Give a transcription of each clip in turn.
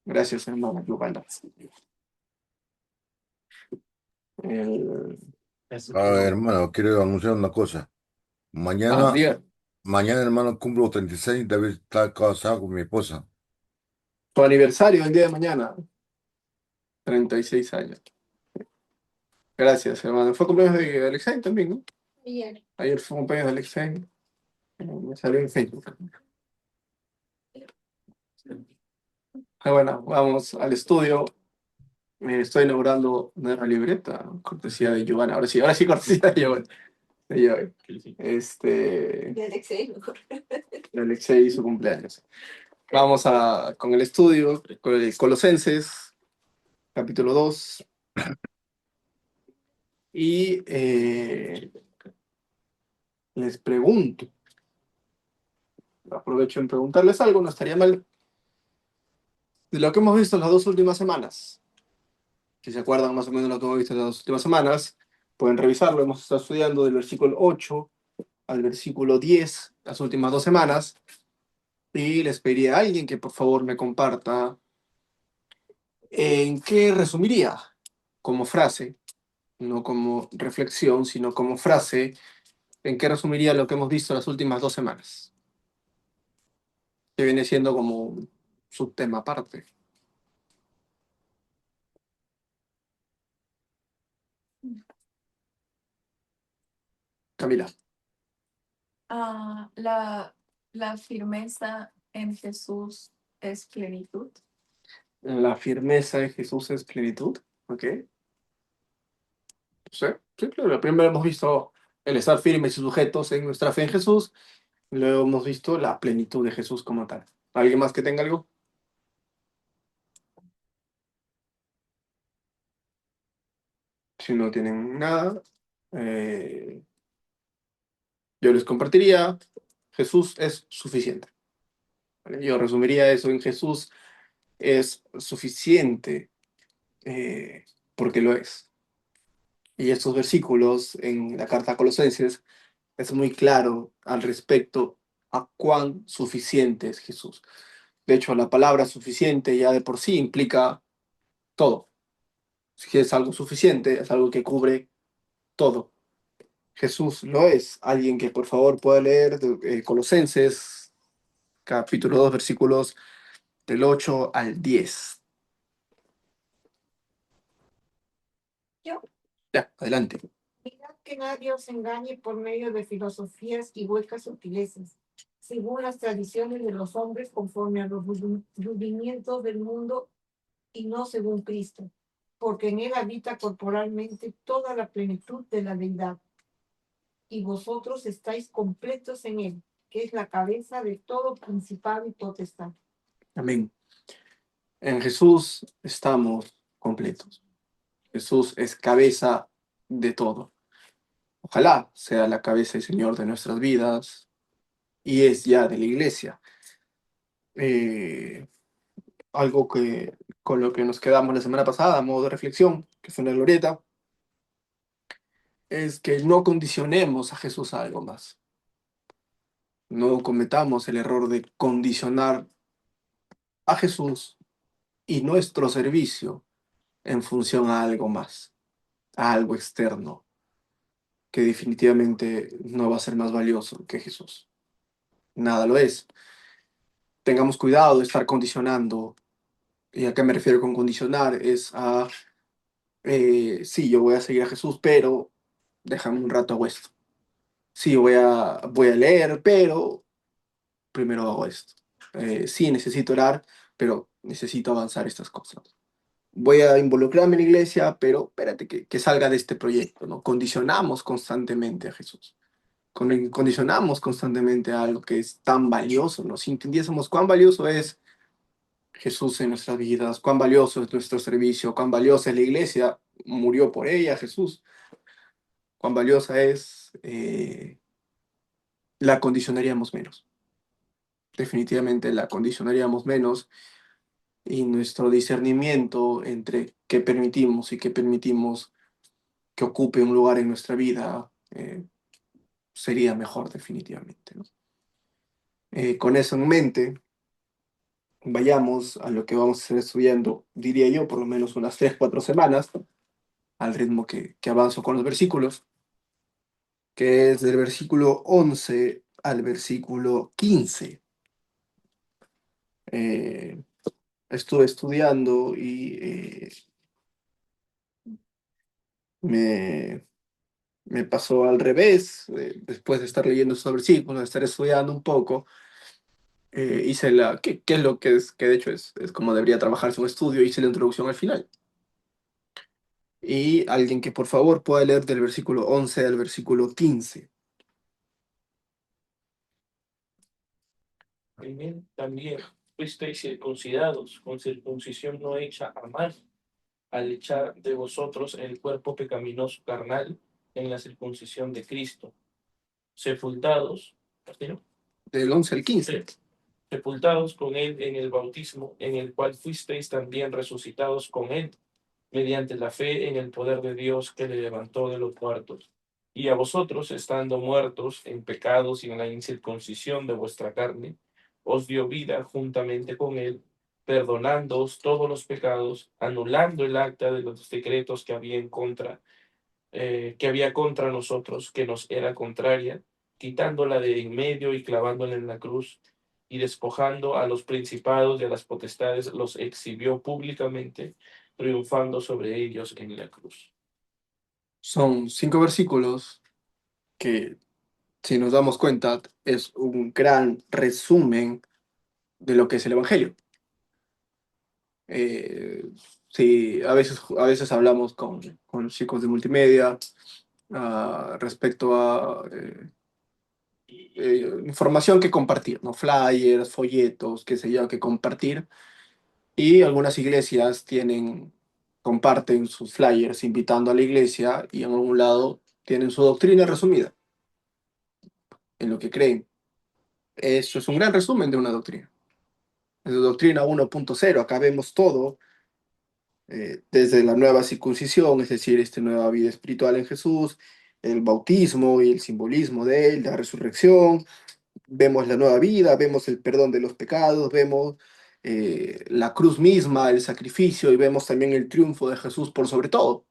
Gracias, hermano Giovanna. El... Hermano, quiero anunciar una cosa. Mañana, Diga, mañana, hermano, cumplo 36. David está casado con mi esposa. tu aniversario el día de mañana, 36 años. Gracias, hermano. Fue cumpleaños de Alexei también, ¿no? Ayer fue cumpleaños de Alexei. Me salió en Facebook. Bueno, vamos al estudio. Estoy inaugurando una libreta, cortesía de Giovanna. Ahora sí, cortesía de Giovanna. De Giovanna. De Alexei, mejor. De Alexei y su cumpleaños. Vamos con el estudio, con el Colosenses, capítulo 2. Y les pregunto, aprovecho en preguntarles algo, no estaría mal, de lo que hemos visto las 2 últimas semanas. Si se acuerdan más o menos lo que hemos visto las 2 últimas semanas, pueden revisarlo. Hemos estado estudiando del versículo 8 al versículo 10 las últimas 2 semanas. Y les pediría a alguien que por favor me comparta en qué resumiría como frase, no como reflexión, sino como frase, en qué resumiría lo que hemos visto las últimas 2 semanas, que viene siendo como un subtema aparte. Camila. La firmeza en Jesús es plenitud. La firmeza de Jesús es plenitud. ¿Ok? Sí, sí, claro. Primero hemos visto el estar firmes y sujetos en nuestra fe en Jesús. Luego hemos visto la plenitud de Jesús como tal. ¿Alguien más que tenga algo? Si no tienen nada, eh, yo les compartiría, Jesús es suficiente. ¿Vale? Yo resumiría eso en Jesús es suficiente, porque lo es. Y estos versículos en la carta a Colosenses es muy claro al respecto a cuán suficiente es Jesús. De hecho, la palabra suficiente ya de por sí implica todo. Si es algo suficiente, es algo que cubre todo. Jesús lo es. Alguien que por favor pueda leer Colosenses, capítulo 2 versículos del 8 al 10. Yo. Ya, adelante. Mirad que nadie os engañe por medio de filosofías y huecas sutilezas, según las tradiciones de los hombres, conforme a los rudimientos del mundo y no según Cristo, porque en él habita corporalmente toda la plenitud de la deidad, y vosotros estáis completos en él, que es la cabeza de todo principado y potestad. Amén. En Jesús estamos completos. Jesús es cabeza de todo. Ojalá sea la cabeza y Señor de nuestras vidas y es ya de la iglesia. Eh, Algo que con lo que nos quedamos la semana pasada, a modo de reflexión, que fue una glorieta, es que no condicionemos a Jesús a algo más. No cometamos el error de condicionar a Jesús y nuestro servicio en función a algo más, a algo externo, que definitivamente no va a ser más valioso que Jesús. Nada lo es. Tengamos cuidado de estar condicionando. ¿Y a qué me refiero con condicionar? Es a, sí, yo voy a seguir a Jesús, pero déjame un rato hago esto. Sí, voy a leer, pero primero hago esto. Sí, necesito orar, pero necesito avanzar estas cosas. Voy a involucrarme en la iglesia, pero espérate que salga de este proyecto, ¿no? Condicionamos constantemente a Jesús. Condicionamos constantemente a algo que es tan valioso, ¿no? Si entendiésemos cuán valioso es Jesús en nuestras vidas, cuán valioso es nuestro servicio, cuán valiosa es la iglesia, murió por ella Jesús, cuán valiosa es, la condicionaríamos menos. Definitivamente la condicionaríamos menos y nuestro discernimiento entre qué permitimos y qué permitimos que ocupe un lugar en nuestra vida sería mejor definitivamente, ¿no? Con eso en mente, vayamos a lo que vamos a estar estudiando, diría yo, por lo menos unas 3, 4 semanas, al ritmo que avanzo con los versículos, que es del versículo 11 al versículo 15. Eh, Estuve estudiando y me, me pasó al revés. Después de estar leyendo estos versículos, de estar estudiando un poco, hice ¿qué es lo que es? Que de hecho es como debería trabajarse un estudio, hice la introducción al final. Y alguien que por favor pueda leer del versículo 11 al versículo 15. En él también fuisteis circuncidados con circuncisión no hecha a mano, al echar de vosotros el cuerpo pecaminoso carnal en la circuncisión de Cristo, sepultados, ¿castillo? Del 11 al 15. Sepultados con él en el bautismo, en el cual fuisteis también resucitados con él, mediante la fe en el poder de Dios que le levantó de los muertos. Y a vosotros, estando muertos en pecados y en la incircuncisión de vuestra carne, os dio vida juntamente con él, perdonándoos todos los pecados, anulando el acta de los decretos que había contra nosotros, que nos era contraria, quitándola de en medio y clavándola en la cruz, y despojando a los principados y a las potestades, los exhibió públicamente, triunfando sobre ellos en la cruz. Son 5 versículos que, si nos damos cuenta, es un gran resumen de lo que es el Evangelio. Eh, sí, a veces hablamos con chicos de multimedia respecto a información que compartir, ¿no? Flyers, folletos, qué sé yo, que compartir. Y algunas iglesias comparten sus flyers invitando a la iglesia y en algún lado tienen su doctrina resumida en lo que creen. Eso es un gran resumen de una doctrina. Es la doctrina 1.0. Acá vemos todo, desde la nueva circuncisión, es decir, esta nueva vida espiritual en Jesús, el bautismo y el simbolismo de él, la resurrección. Vemos la nueva vida, vemos el perdón de los pecados, vemos la cruz misma, el sacrificio, y vemos también el triunfo de Jesús por sobre todo.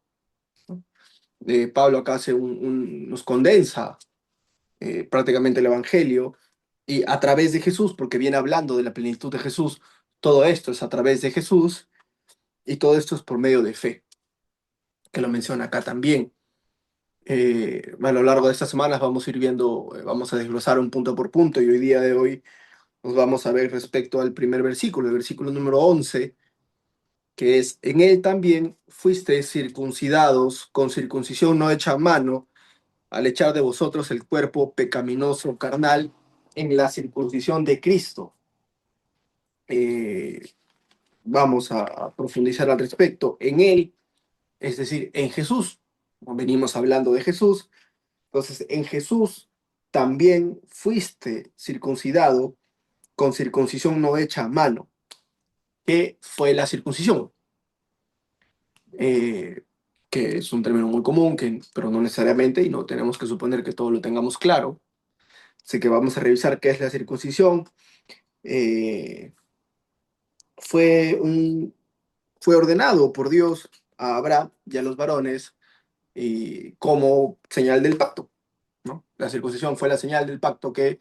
Pablo acá nos condensa prácticamente el Evangelio, y a través de Jesús, porque viene hablando de la plenitud de Jesús, todo esto es a través de Jesús, y todo esto es por medio de fe, que lo menciona acá también. A lo largo de estas semanas vamos a ir viendo, vamos a desglosar un punto por punto, y hoy día de hoy nos vamos a ver respecto al primer versículo, el versículo número 11, que es: en él también fuisteis circuncidados con circuncisión no hecha a mano, al echar de vosotros el cuerpo pecaminoso carnal en la circuncisión de Cristo. Eh, Vamos a profundizar al respecto. En él, es decir, en Jesús, como venimos hablando de Jesús, entonces en Jesús también fuiste circuncidado con circuncisión no hecha a mano. ¿Qué fue la circuncisión? Eh, que es un término muy común, pero no necesariamente, y no tenemos que suponer que todo lo tengamos claro. Así que vamos a revisar qué es la circuncisión. Eh, fue, fue ordenado por Dios a Abraham y a los varones, y como señal del pacto, ¿no? La circuncisión fue la señal del pacto que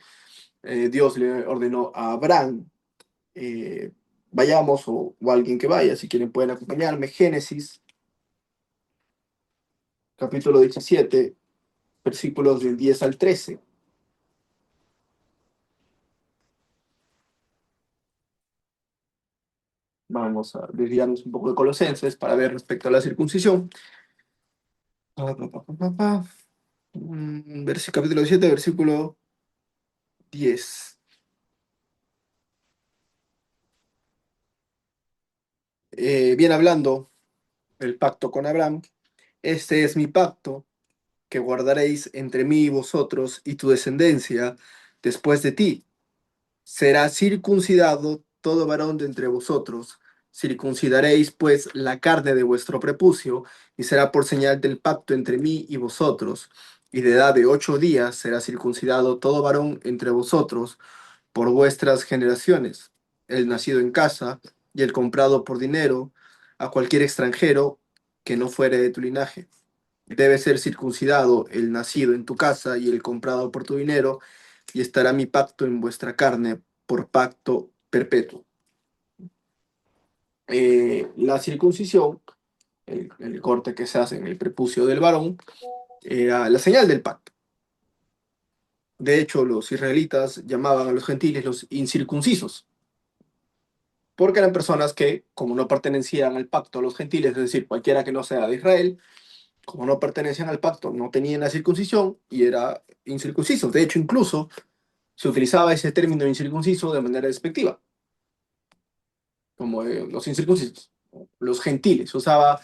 Dios le ordenó a Abraham. Vayamos, o alguien que vaya, si quieren pueden acompañarme. Génesis, capítulo 17, versículos del 10 al 13. Vamos a desviarnos un poco de Colosenses para ver respecto a la circuncisión. Capítulo 7, versículo 10. Viene hablando el pacto con Abraham. Este es mi pacto que guardaréis entre mí y vosotros y tu descendencia después de ti. Será circuncidado todo varón de entre vosotros. Circuncidaréis pues la carne de vuestro prepucio, y será por señal del pacto entre mí y vosotros. Y de edad de 8 días será circuncidado todo varón entre vosotros por vuestras generaciones. el nacido en casa y el comprado por dinero, a cualquier extranjero que no fuere de tu linaje. Debe ser circuncidado el nacido en tu casa y el comprado por tu dinero, y estará mi pacto en vuestra carne por pacto perpetuo. La circuncisión, el corte que se hace en el prepucio del varón, era la señal del pacto. De hecho, los israelitas llamaban a los gentiles los incircuncisos, porque eran personas que, como no pertenecían al pacto a los gentiles, es decir, cualquiera que no sea de Israel, como no pertenecían al pacto, no tenían la circuncisión y era incircunciso. De hecho, incluso se utilizaba ese término incircunciso de manera despectiva, como los incircuncisos, los gentiles, se usaba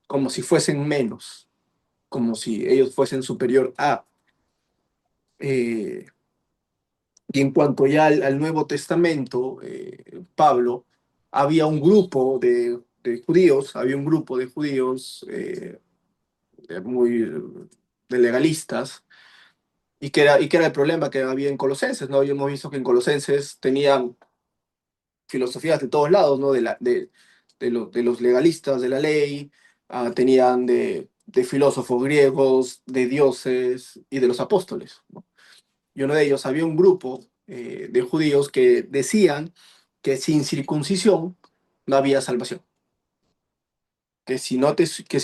como si fuesen menos, como si ellos fuesen superior a. Eh, y en cuanto ya al Nuevo Testamento, Pablo, había un grupo de judíos, había un grupo de judíos muy de legalistas, y que era el problema que había en Colosenses, ¿no? Hemos visto que en Colosenses tenían filosofías de todos lados, ¿no? De los legalistas de la ley, tenían de filósofos griegos, de dioses y de los apóstoles, ¿no? Y uno de ellos, había un grupo de judíos que decían que sin circuncisión no había salvación, que si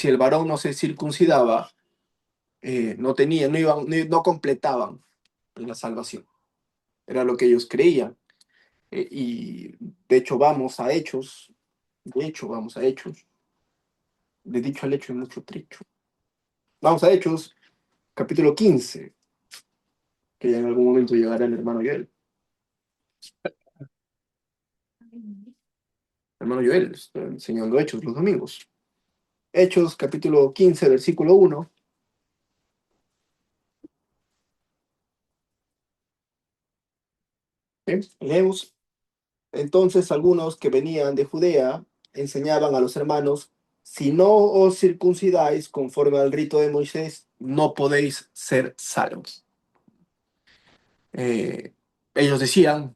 el varón no se circuncidaba, no completaban la salvación. Era lo que ellos creían. Y de hecho vamos a Hechos, de dicho al hecho hay mucho trecho. Vamos a Hechos, capítulo 15, que ya en algún momento llegará el hermano Joel. Hermano Joel, está enseñando Hechos los domingos. Hechos, capítulo 15, versículo 1. Leemos. Entonces algunos que venían de Judea enseñaban a los hermanos: si no os circuncidáis conforme al rito de Moisés, no podéis ser salvos. Eh, Ellos decían,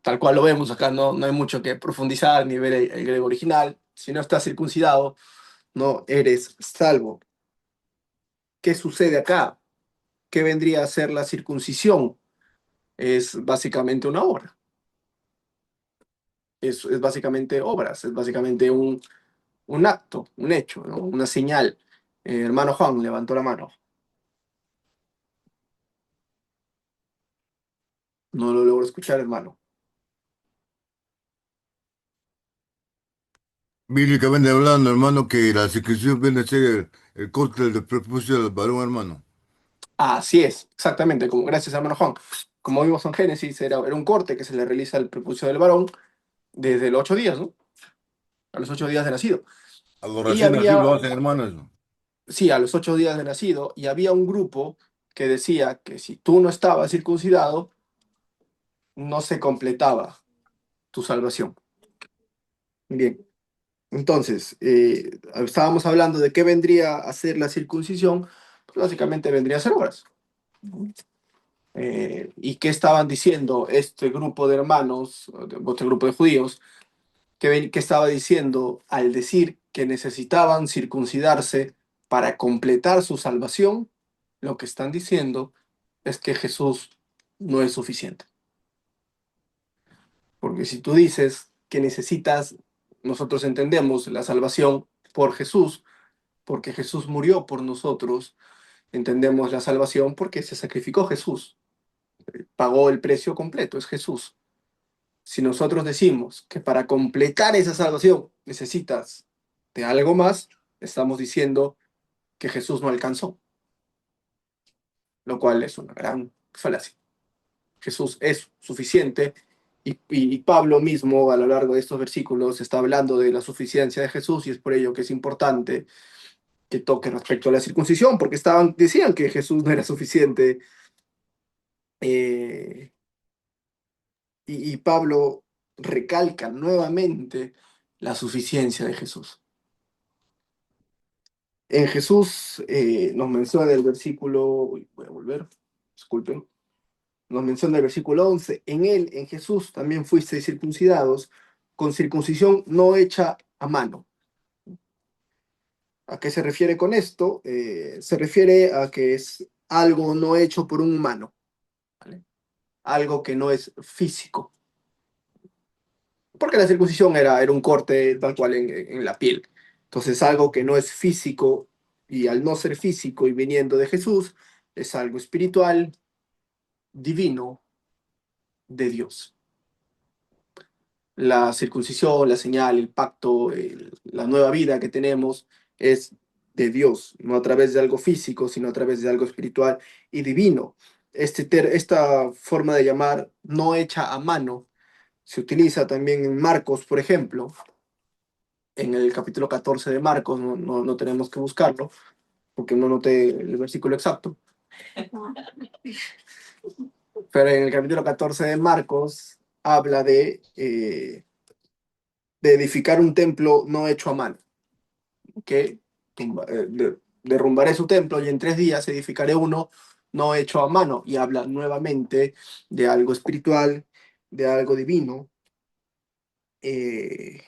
tal cual lo vemos acá, no hay mucho que profundizar ni ver el griego original: si no estás circuncidado, no eres salvo. ¿Qué sucede acá? ¿Qué vendría a ser la circuncisión? Es básicamente una obra. Es básicamente obras, es básicamente un acto, un hecho, ¿no? Una señal. Hermano Juan levantó la mano. No lo logro escuchar, hermano. Bíblicamente hablando, hermano, que la circuncisión viene a ser el corte del prepucio del varón, hermano. Así es, exactamente, como gracias, hermano Juan. Como vimos en Génesis, era un corte que se le realiza al prepucio del varón desde los 8 días, ¿no? A los 8 días de nacido. A los Y recién nacidos había, lo hacen, hermano, eso. sí, a los 8 días de nacido, y había un grupo que decía que si tú no estabas circuncidado, no se completaba tu salvación. Bien, entonces, estábamos hablando de qué vendría a ser la circuncisión. Pues básicamente vendría a ser obras. ¿Y qué estaban diciendo este grupo de hermanos, otro grupo de judíos? ¿Qué estaba diciendo al decir que necesitaban circuncidarse para completar su salvación? Lo que están diciendo es que Jesús no es suficiente. Porque si tú dices que necesitas, nosotros entendemos la salvación por Jesús, porque Jesús murió por nosotros. Entendemos la salvación porque se sacrificó Jesús, pagó el precio completo, es Jesús. Si nosotros decimos que para completar esa salvación necesitas de algo más, estamos diciendo que Jesús no alcanzó, lo cual es una gran falacia. Jesús es suficiente, y Pablo mismo a lo largo de estos versículos está hablando de la suficiencia de Jesús, y es por ello que es importante que toque respecto a la circuncisión, porque decían que Jesús no era suficiente. eh, y Pablo recalca nuevamente la suficiencia de Jesús. En Jesús nos menciona el versículo, voy a volver, disculpen, nos menciona el versículo 11, en él, en Jesús, también fuisteis circuncidados con circuncisión no hecha a mano. ¿A qué se refiere con esto? Se refiere a que es algo no hecho por un humano, ¿vale? Algo que no es físico. Porque la circuncisión era un corte tal cual en la piel. Entonces, algo que no es físico, y al no ser físico y viniendo de Jesús, es algo espiritual, divino, de Dios. La circuncisión, la señal, el pacto, la nueva vida que tenemos es de Dios, no a través de algo físico, sino a través de algo espiritual y divino. Esta forma de llamar no hecha a mano se utiliza también en Marcos, por ejemplo, en el capítulo 14 de Marcos, no tenemos que buscarlo, porque no noté el versículo exacto, pero en el capítulo 14 de Marcos habla de edificar un templo no hecho a mano, que derrumbaré su templo y en 3 días edificaré uno no hecho a mano, y habla nuevamente de algo espiritual, de algo divino. eh,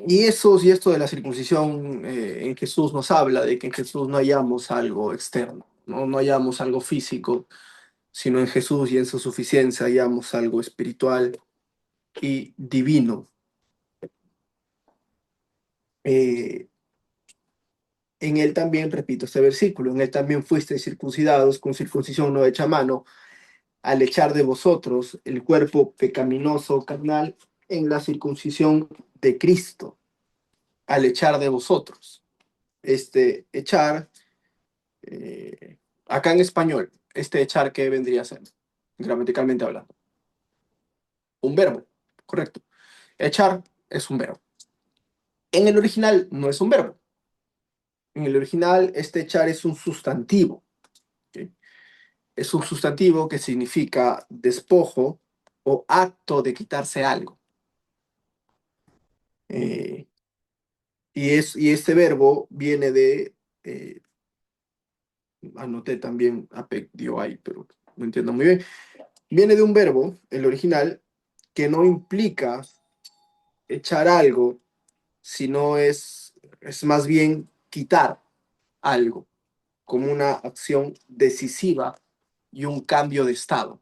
y esto de la circuncisión en Jesús nos habla de que en Jesús no hallamos algo externo, no hallamos algo físico, sino en Jesús y en su suficiencia hallamos algo espiritual y divino. Eh, en él también, repito este versículo, en él también fuisteis circuncidados con circuncisión no hecha a mano, al echar de vosotros el cuerpo pecaminoso carnal en la circuncisión de Cristo, al echar de vosotros. Este echar, acá en español, este echar, ¿qué vendría a ser? Gramaticalmente hablando. Un verbo, correcto. Echar es un verbo. En el original no es un verbo. En el original, este echar es un sustantivo. ¿Ok? Es un sustantivo que significa despojo o acto de quitarse algo. Eh, y este verbo viene de, anoté también APEC dio ahí, pero no entiendo muy bien. Viene de un verbo, el original, que no implica echar algo, sino es más bien quitar algo, como una acción decisiva y un cambio de estado.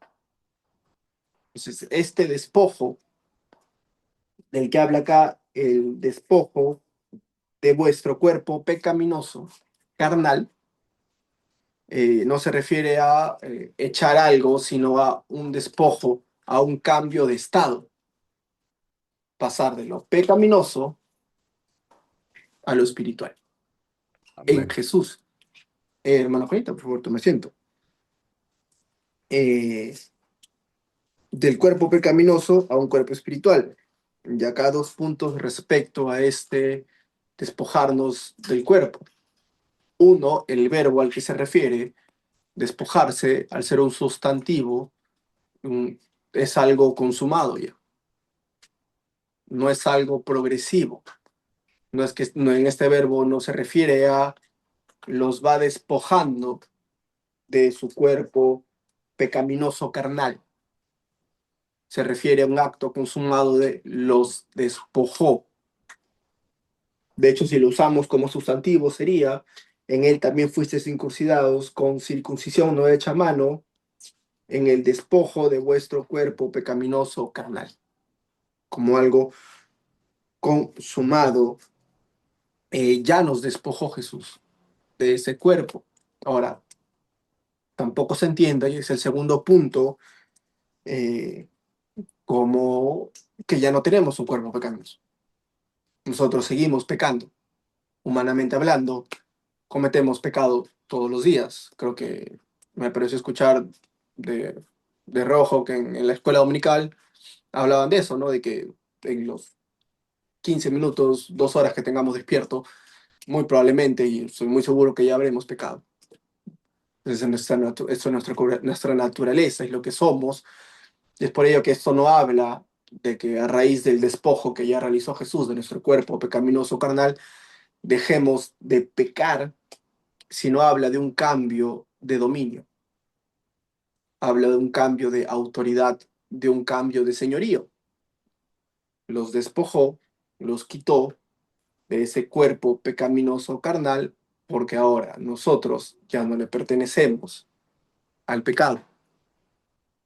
Entonces, este despojo del que habla acá, el despojo de vuestro cuerpo pecaminoso, carnal, no se refiere a echar algo, sino a un despojo, a un cambio de estado. Pasar de lo pecaminoso a lo espiritual. En Amén. Jesús. Hermano Juanita, por favor, tome asiento. Del cuerpo pecaminoso a un cuerpo espiritual. Y acá 2 puntos respecto a este despojarnos del cuerpo. Uno, el verbo al que se refiere, despojarse, al ser un sustantivo, es algo consumado ya. No es algo progresivo. No es que en este verbo no se refiere a los va despojando de su cuerpo pecaminoso carnal. Se refiere a un acto consumado de los despojó. De hecho, si lo usamos como sustantivo, sería, en él también fuisteis circuncidados con circuncisión no hecha a mano, en el despojo de vuestro cuerpo pecaminoso carnal. Como algo consumado, ya nos despojó Jesús de ese cuerpo. Ahora, tampoco se entiende, y es el segundo punto, eh, como que ya no tenemos un cuerpo pecaminoso. Nosotros seguimos pecando, humanamente hablando, cometemos pecado todos los días. Creo que me pareció escuchar de, de Rojo que en la escuela dominical hablaban de eso, ¿no? De que en los 15 minutos, 2 horas que tengamos despierto, muy probablemente, y soy muy seguro que ya habremos pecado. Entonces, esto es nuestra naturaleza, es lo que somos, y es por ello que esto no habla de que a raíz del despojo que ya realizó Jesús de nuestro cuerpo pecaminoso carnal, dejemos de pecar, sino habla de un cambio de dominio. habla de un cambio de autoridad, de un cambio de señorío. Los despojó, los quitó de ese cuerpo pecaminoso carnal, porque ahora nosotros ya no le pertenecemos al pecado,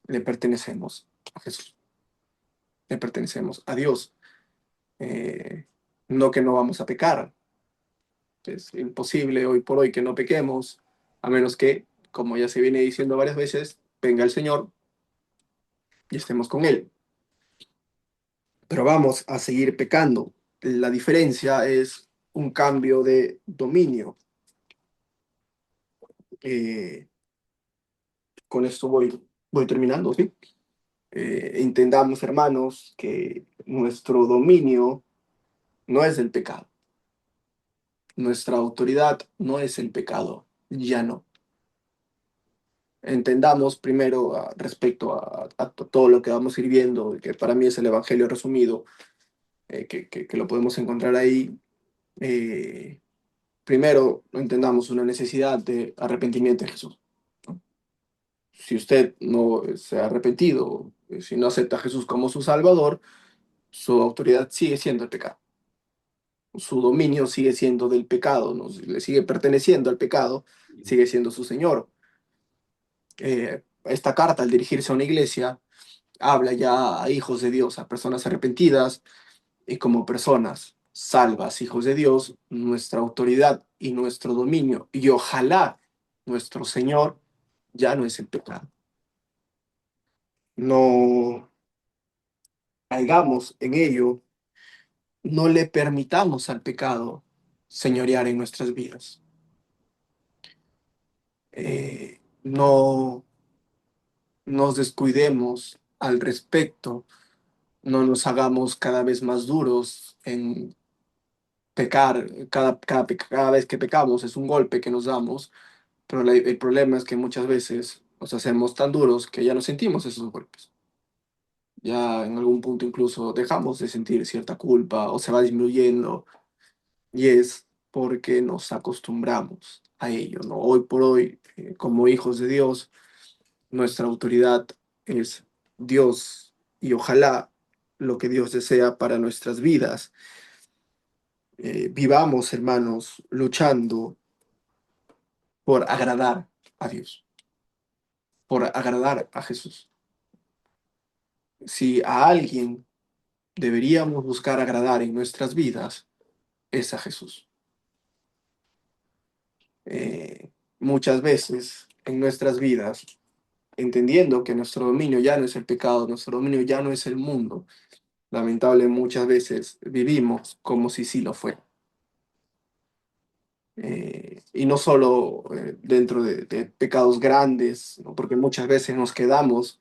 le pertenecemos a Jesús, le pertenecemos a Dios. Eh, no que no vamos a pecar, es imposible hoy por hoy que no pequemos, a menos que, como ya se viene diciendo varias veces, venga el Señor y estemos con Él. Pero vamos a seguir pecando. La diferencia es un cambio de dominio. Eh, con esto voy terminando, ¿sí? Entendamos, hermanos, que nuestro dominio no es el pecado. Nuestra autoridad no es el pecado, ya no. Entendamos primero respecto a todo lo que vamos a ir viendo, que para mí es el Evangelio resumido, que lo podemos encontrar ahí. eh, Primero, entendamos una necesidad de arrepentimiento en Jesús. Si usted no se ha arrepentido, si no acepta a Jesús como su Salvador, su autoridad sigue siendo el pecado. Su dominio sigue siendo del pecado, ¿no? Le sigue perteneciendo al pecado, sigue siendo su Señor. Esta carta, al dirigirse a una iglesia, habla ya a hijos de Dios, a personas arrepentidas, y como personas salvas, hijos de Dios, nuestra autoridad y nuestro dominio, y ojalá nuestro Señor, ya no es el pecado. No caigamos en ello, no le permitamos al pecado señorear en nuestras vidas. No nos descuidemos al respecto, no nos hagamos cada vez más duros en pecar. Cada vez que pecamos es un golpe que nos damos, pero el problema es que muchas veces nos hacemos tan duros que ya no sentimos esos golpes. Ya en algún punto incluso dejamos de sentir cierta culpa o se va disminuyendo, y es porque nos acostumbramos a ello, ¿no? Hoy por hoy, como hijos de Dios, nuestra autoridad es Dios, y ojalá lo que Dios desea para nuestras vidas. Vivamos, hermanos, luchando por agradar a Dios, por agradar a Jesús. Si a alguien deberíamos buscar agradar en nuestras vidas, es a Jesús. Muchas veces en nuestras vidas, entendiendo que nuestro dominio ya no es el pecado, nuestro dominio ya no es el mundo, lamentablemente muchas veces vivimos como si sí lo fuera. Y no solo dentro de pecados grandes, ¿no? Porque muchas veces nos quedamos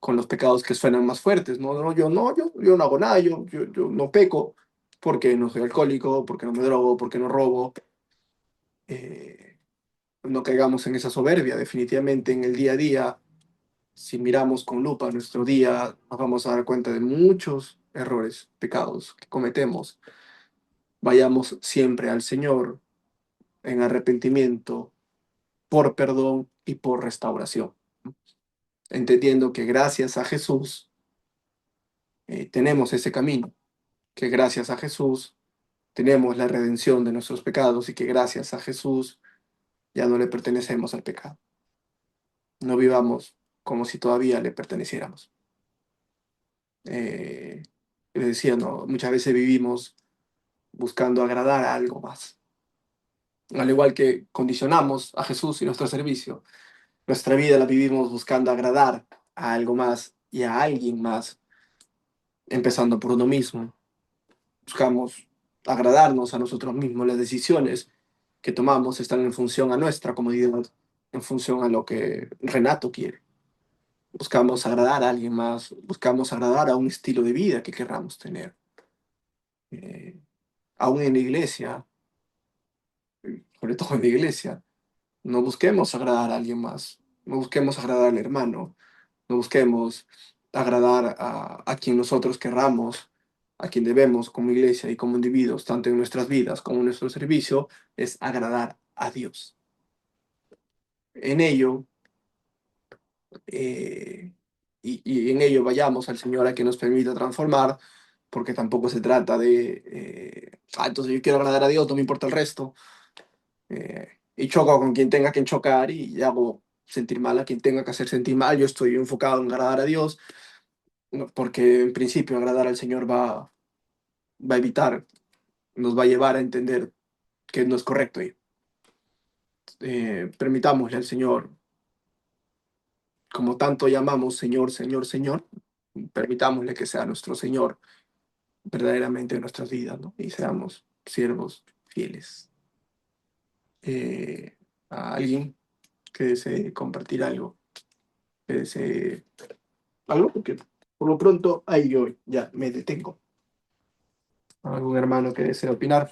con los pecados que suenan más fuertes, ¿no? Yo no hago nada, yo no peco porque no soy alcohólico, porque no me drogo, porque no robo. Eh, no caigamos en esa soberbia. Definitivamente en el día a día, si miramos con lupa nuestro día, nos vamos a dar cuenta de muchos errores, pecados que cometemos. Vayamos siempre al Señor en arrepentimiento, por perdón y por restauración, entendiendo que gracias a Jesús tenemos ese camino, que gracias a Jesús tenemos la redención de nuestros pecados, y que gracias a Jesús ya no le pertenecemos al pecado. No vivamos como si todavía le perteneciéramos. Les decía, ¿no? Muchas veces vivimos buscando agradar a algo más. Al igual que condicionamos a Jesús y nuestro servicio, nuestra vida la vivimos buscando agradar a algo más y a alguien más, empezando por uno mismo. Buscamos agradarnos a nosotros mismos. Las decisiones que tomamos están en función a nuestra comodidad, en función a lo que Renato quiere. Buscamos agradar a alguien más, buscamos agradar a un estilo de vida que querramos tener. Eh, Aún en la iglesia, sobre todo en la iglesia, no busquemos agradar a alguien más, no busquemos agradar al hermano, no busquemos agradar a quien nosotros querramos, a quien debemos como iglesia y como individuos, tanto en nuestras vidas como en nuestro servicio, es agradar a Dios. En ello, eh, y en ello vayamos al Señor a que nos permita transformar, porque tampoco se trata de, entonces yo quiero agradar a Dios, no me importa el resto, y choco con quien tenga que chocar y hago sentir mal a quien tenga que hacer sentir mal. Yo estoy enfocado en agradar a Dios, ¿no? Porque en principio agradar al Señor va a evitar, nos va a llevar a entender que no es correcto. Y, permitámosle al Señor, como tanto llamamos Señor, Señor, Señor, permitámosle que sea nuestro Señor verdaderamente en nuestras vidas, ¿no? Y seamos siervos fieles. Eh, a alguien que desee compartir algo, que desee algo, porque por lo pronto ahí yo ya me detengo. Algún hermano que desee opinar,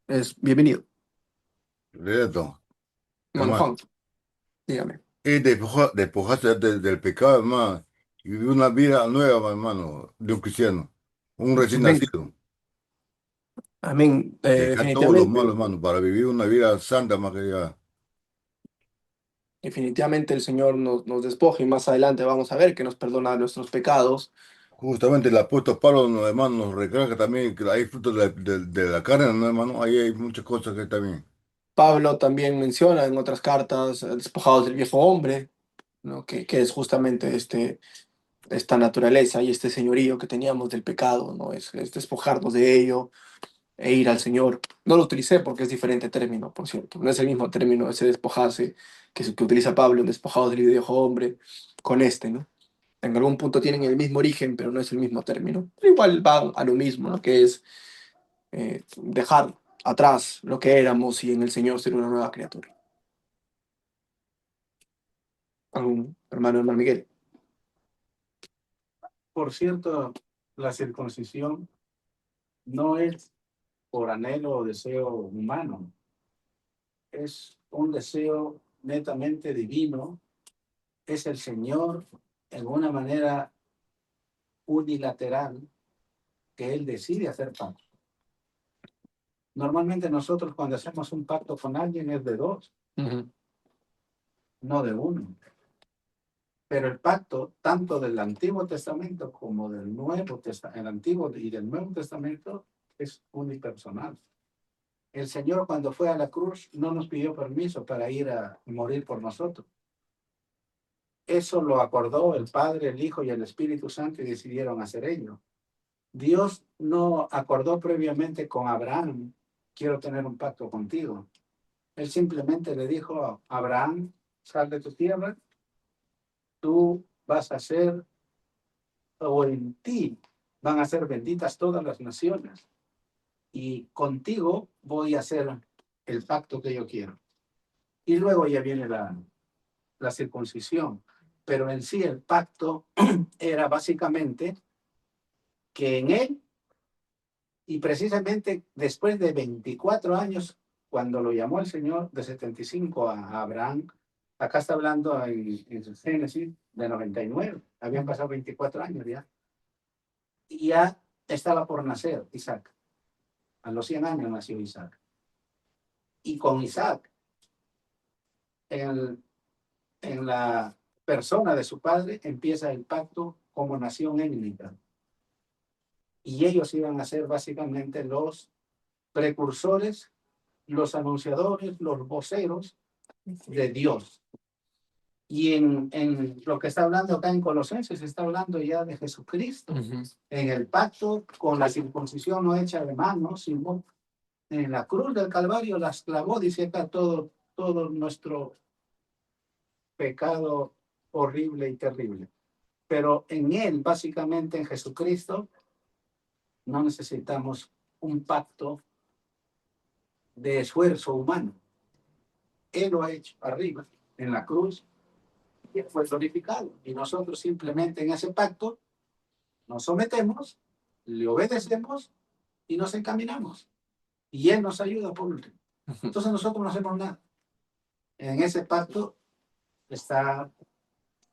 es bienvenido. Leto, Hermano hermano. Juan, dígame. Y despojarse del pecado, hermano, y vivir una vida nueva, hermano, de un cristiano, un recién Amén. nacido. Amén. Dejar todos los malos, Definitivamente, hermano, para vivir una vida santa, más que ya. definitivamente el Señor nos despoja y más adelante vamos a ver que nos perdona nuestros pecados. Justamente el apóstol Pablo, no, hermano, nos recalca también que hay frutos de la carne, ¿no, hermano? Ahí hay muchas cosas que también. Pablo también menciona en otras cartas, despojados del viejo hombre, ¿no? Que es justamente esta naturaleza y este señorío que teníamos del pecado, ¿no? Es despojarnos de ello e ir al Señor. No lo utilicé porque es diferente término, por cierto. No es el mismo término ese despojarse que utiliza Pablo, en despojados del viejo hombre, con este, ¿no? En algún punto tienen el mismo origen, pero no es el mismo término. Pero igual van a lo mismo, ¿no? Que es dejar atrás lo que éramos y en el Señor ser una nueva criatura. ¿Algún hermano Miguel? Por cierto, la circuncisión no es por anhelo o deseo humano, es un deseo netamente divino, es el Señor en una manera unilateral que Él decide hacer pacto. Normalmente nosotros cuando hacemos un pacto con alguien es de dos, Uh-huh. no de uno. Pero el pacto, tanto del Antiguo Testamento como del Nuevo Testamento, el Antiguo y del Nuevo Testamento, es unipersonal. El Señor cuando fue a la cruz no nos pidió permiso para ir a morir por nosotros. Eso lo acordó el Padre, el Hijo y el Espíritu Santo y decidieron hacer ello. Dios no acordó previamente con Abraham, quiero tener un pacto contigo. Él simplemente le dijo a Abraham, sal de tu tierra, tú vas a ser, o en ti van a ser benditas todas las naciones. Y contigo voy a hacer el pacto que yo quiero. Y luego ya viene la circuncisión. Pero en sí el pacto era básicamente que en él, y precisamente después de 24 años, cuando lo llamó el Señor de 75 a Abraham, acá está hablando en Génesis de 99, habían pasado 24 años ya, y ya estaba por nacer Isaac. A los 100 años nació Isaac. Y con Isaac, en la persona de su padre, empieza el pacto como nación étnica. Y ellos iban a ser básicamente los precursores, los anunciadores, los voceros de Dios. Y en lo que está hablando acá en Colosenses, está hablando ya de Jesucristo. Uh-huh. En el pacto con la circuncisión no hecha de mano, sino en la cruz del Calvario las clavó, dice acá, todo nuestro pecado horrible y terrible. Pero en él, básicamente en Jesucristo, no necesitamos un pacto de esfuerzo humano. Él lo ha hecho arriba, en la cruz, y fue glorificado. Y nosotros simplemente en ese pacto nos sometemos, le obedecemos y nos encaminamos. Y Él nos ayuda por último. Entonces nosotros no hacemos nada. En ese pacto está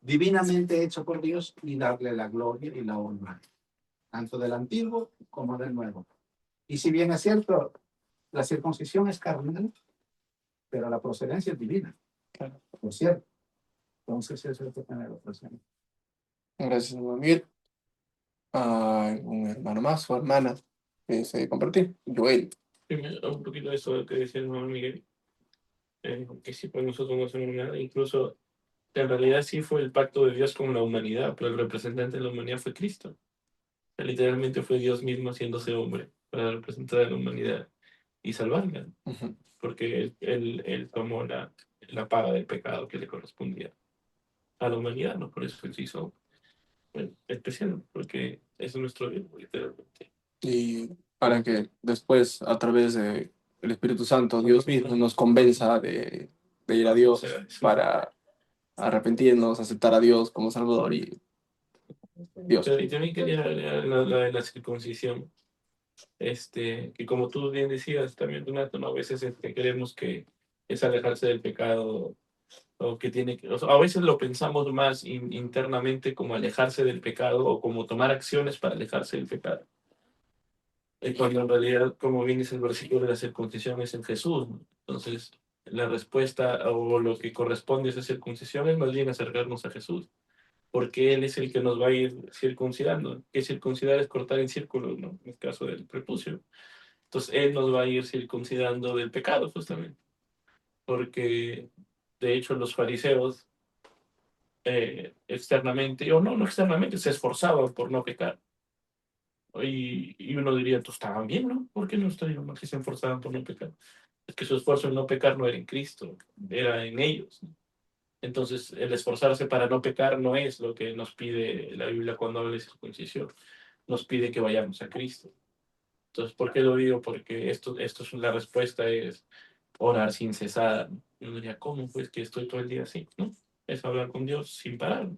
divinamente hecho por Dios y darle la gloria y la honra, tanto del antiguo como del nuevo. Y si bien es cierto, la circuncisión es carnal, pero la procedencia es divina, por cierto. Entonces eso hay que tenerlo presente. Gracias, hermano Miguel. Un hermano más o hermana que desee compartir. Joel. Un poquito de eso que decía el hermano Miguel, que sí, pues nosotros no hacemos nada, incluso en realidad sí fue el pacto de Dios con la humanidad, pero el representante de la humanidad fue Cristo. O sea, literalmente fue Dios mismo haciéndose hombre para representar a la humanidad y salvarla, Ujú. porque él tomó la paga del pecado que le correspondía a la humanidad, ¿no? Por eso él se hizo especial, porque es nuestro Dios, literalmente. Y para que después, a través de el Espíritu Santo, Dios mismo nos convenza de ir a Dios O sea, es- para arrepentirnos, aceptar a Dios como Salvador y Dios. Pero y también quería agregar la de la circuncisión, que como tú bien decías también, Donato, ¿no? A veces creemos que es alejarse del pecado, o que tiene que, o sea, a veces lo pensamos más internamente como alejarse del pecado o como tomar acciones para alejarse del pecado. Cuando en realidad, como bien dice el versículo de la circuncisión, es en Jesús, ¿no? Entonces, la respuesta o lo que corresponde a esa circuncisión es más bien acercarnos a Jesús, porque Él es el que nos va a ir circuncidando. Que circuncidar es cortar en círculos, ¿no? En el caso del prepucio. Entonces, Él nos va a ir circuncidando del pecado, justamente, porque de hecho los fariseos externamente, o no externamente, se esforzaban por no pecar. Y uno diría, tú estaban bien, ¿no? ¿Por qué no estaban mal que se esforzaban por no pecar? Es que su esfuerzo en no pecar no era en Cristo, era en ellos, ¿no? Entonces, el esforzarse para no pecar no es lo que nos pide la Biblia cuando habla de circuncisión. Nos pide que vayamos a Cristo. Entonces, ¿por qué lo digo? Porque esto es la respuesta es orar sin cesar. Y uno diría, ¿cómo? Pues que estoy todo el día así, ¿no? Es hablar con Dios sin parar.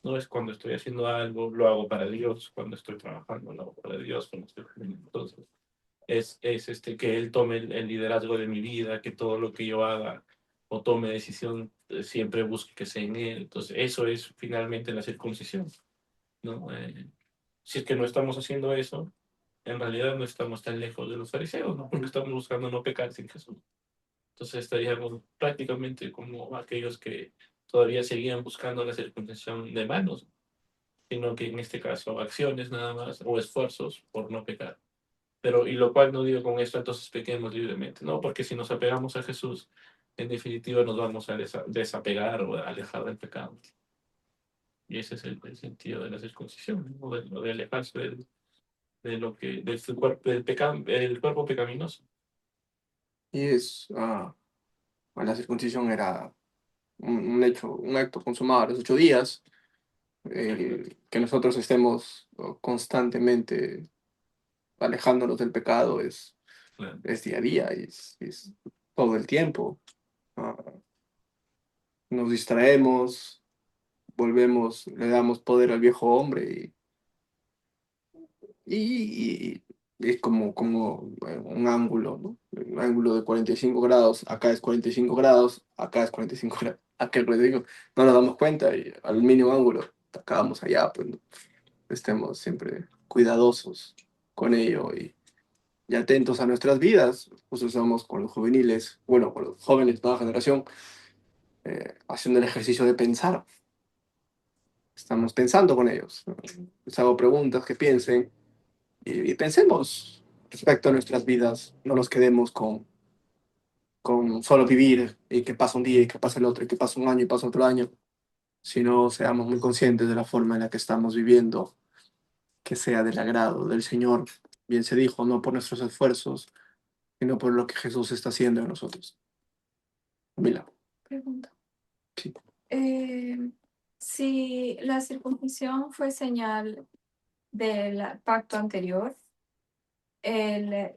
No es cuando estoy haciendo algo, lo hago para Dios, cuando estoy trabajando, lo hago para Dios, cuando estoy comiendo. Entonces, que Él tome el liderazgo de mi vida, que todo lo que yo haga o tome decisión, siempre busque que sea en Él. Entonces, eso es finalmente la circuncisión, ¿no? Si es que no estamos haciendo eso, en realidad no estamos tan lejos de los fariseos, ¿no? Porque estamos buscando no pecar sin Jesús. Entonces estaríamos prácticamente como aquellos que todavía seguían buscando la circuncisión de manos, sino que en este caso acciones nada más o esfuerzos por no pecar. Pero, y lo cual no digo con esto, entonces pequemos libremente, ¿no? Porque si nos apegamos a Jesús, en definitiva nos vamos a desapegar o a alejar del pecado. Y ese es el sentido de la circuncisión, ¿no? De alejarse de lo que, del pecado, el cuerpo pecaminoso. Y la circuncisión era un hecho, un acto consumado a los 8 días. Que nosotros estemos constantemente alejándonos del pecado Claro. es día a día, es todo el tiempo. Ah, Nos distraemos, volvemos, le damos poder al viejo hombre y es como un ángulo, ¿no? Un ángulo de 45 grados, acá es 45 grados, acá es 45 grados, acá es 45, no nos damos cuenta y al mínimo ángulo acabamos allá, pues, ¿no? Estemos siempre cuidadosos con ello y atentos a nuestras vidas. Nosotros estamos con los juveniles, bueno, con los jóvenes, nueva generación, haciendo el ejercicio de pensar. Estamos pensando con ellos. Les hago preguntas que piensen y pensemos respecto a nuestras vidas. No nos quedemos con solo vivir y que pasa un día y que pasa el otro y que pasa un año y pasa otro año, sino seamos muy conscientes de la forma en la que estamos viviendo, que sea del agrado del Señor. Bien se dijo, no por nuestros esfuerzos, sino por lo que Jesús está haciendo en nosotros. Mila. Pregunta. Sí. Si la circuncisión fue señal del pacto anterior, el,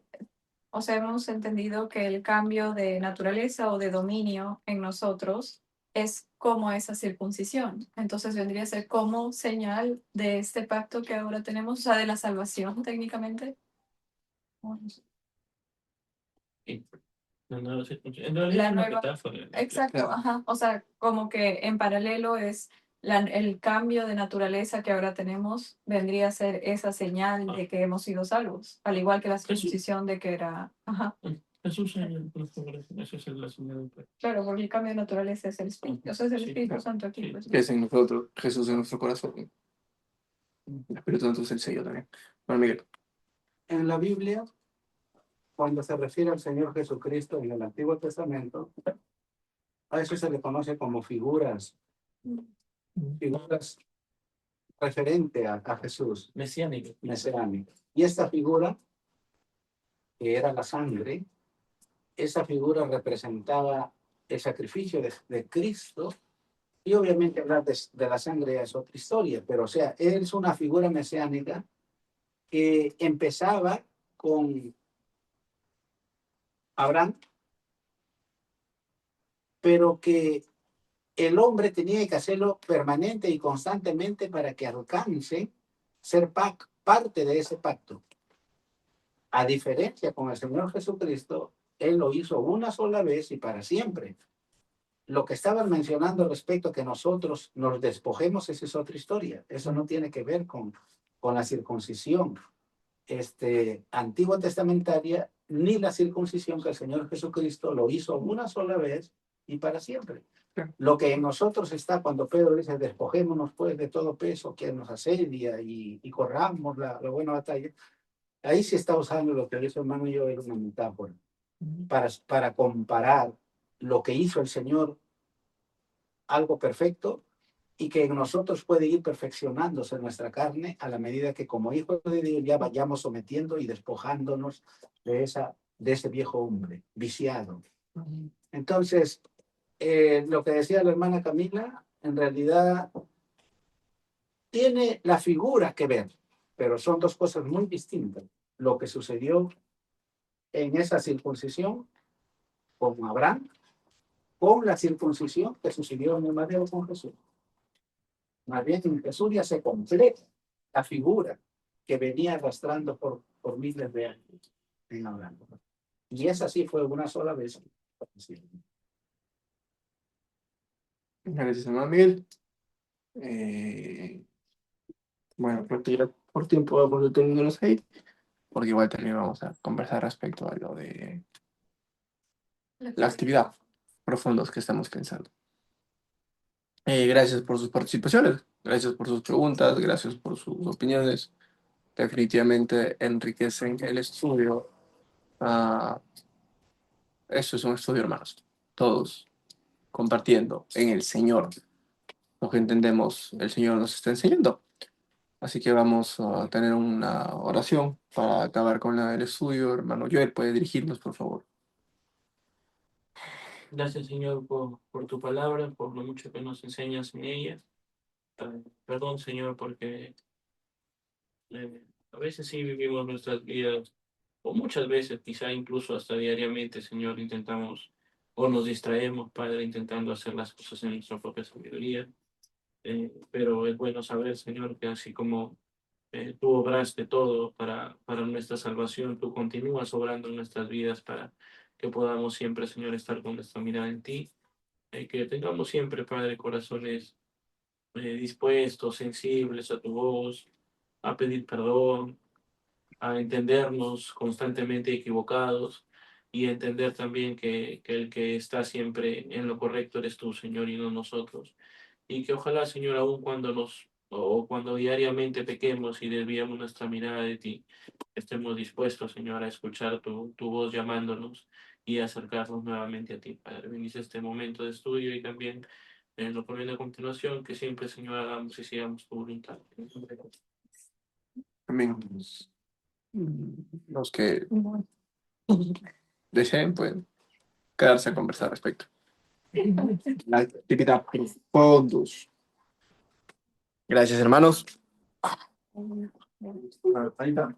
o sea, hemos entendido que el cambio de naturaleza o de dominio en nosotros es como esa circuncisión. Entonces vendría a ser como señal de este pacto que ahora tenemos, o sea, de la salvación técnicamente. Y en realidad La es una nueva, metáfora. exacto, Claro. ajá. O sea, como que en paralelo es el cambio de naturaleza que ahora tenemos, vendría a ser esa señal de que hemos sido salvos, al igual que la Jesús, circuncisión de que era, ajá. Jesús, por favor, esa es la señal. Claro, porque el cambio de naturaleza es el Espíritu, o sea, es el Sí, Espíritu claro. Santo aquí. Sí. Pues, Que es en nosotros, Jesús en nuestro corazón. El Espíritu Santo es el sello también. Bueno, Miguel. En la Biblia, cuando se refiere al Señor Jesucristo en el Antiguo Testamento, a eso se le conoce como figuras referente a Jesús, Mesiánico. mesiánico. Y esta figura, que era la sangre, esa figura representaba el sacrificio de Cristo. Y obviamente hablar de la sangre es otra historia, pero o sea, él es una figura mesiánica que empezaba con Abraham, pero que el hombre tenía que hacerlo permanente y constantemente para que alcance ser parte de ese pacto. A diferencia con el Señor Jesucristo, Él lo hizo una sola vez y para siempre. Lo que estaban mencionando respecto a que nosotros nos despojemos, esa es otra historia. Eso no tiene que ver con la circuncisión antigua testamentaria, ni la circuncisión que el Señor Jesucristo lo hizo una sola vez y para siempre. Lo que en nosotros está cuando Pedro dice, despojémonos pues de todo peso que nos asedia y corramos la buena batalla. Ahí sí está usando lo que dice hermano yo, es una metáfora, para comparar lo que hizo el Señor, algo perfecto, y que en nosotros puede ir perfeccionándose nuestra carne a la medida que como hijos de Dios ya vayamos sometiendo y despojándonos de ese viejo hombre viciado. Entonces, lo que decía la hermana Camila, en realidad tiene la figura que ver, pero son dos cosas muy distintas. Lo que sucedió en esa circuncisión con Abraham, con la circuncisión que sucedió en el madero con Jesús. Más bien en Jesús ya se completa la figura que venía arrastrando por miles de años en Abraham. Y esa sí fue una sola vez. Gracias, hermano Miguel. Bueno, creo que ya por tiempo vamos deteniéndonos ahí, porque igual también vamos a conversar respecto a lo de la actividad profundos que estamos pensando. Gracias por sus participaciones, gracias por sus preguntas, gracias por sus opiniones. Definitivamente enriquecen el estudio. Eso es un estudio, hermanos. Todos compartiendo en el Señor lo que entendemos, el Señor nos está enseñando. Así que vamos a tener una oración para acabar con el estudio. Hermano Joel, ¿puede dirigirnos, por favor? Gracias, Señor, por tu palabra, por lo mucho que nos enseñas en ella. Perdón, Señor, porque a veces sí vivimos nuestras vidas, o muchas veces, quizá incluso hasta diariamente, Señor, intentamos o nos distraemos, Padre, intentando hacer las cosas en nuestra propia sabiduría. Pero es bueno saber, Señor, que así como tú obraste todo para nuestra salvación, tú continúas obrando en nuestras vidas para que podamos siempre, Señor, estar con nuestra mirada en ti. Que tengamos siempre, Padre, corazones dispuestos, sensibles a tu voz, a pedir perdón, a entendernos constantemente equivocados y a entender también que el que está siempre en lo correcto eres tú, Señor, y no nosotros. Y que ojalá, Señor, aun cuando diariamente pequemos y desviamos nuestra mirada de ti, estemos dispuestos, Señor, a escuchar tu voz llamándonos y acercarnos nuevamente a ti, Padre. Bendice este momento de estudio y también en lo que viene a continuación, que siempre, Señor, hagamos y sigamos tu voluntad. Amén. Los que deseen pueden quedarse a conversar al respecto. La actividad profundos. Gracias, hermanos. Ahí está.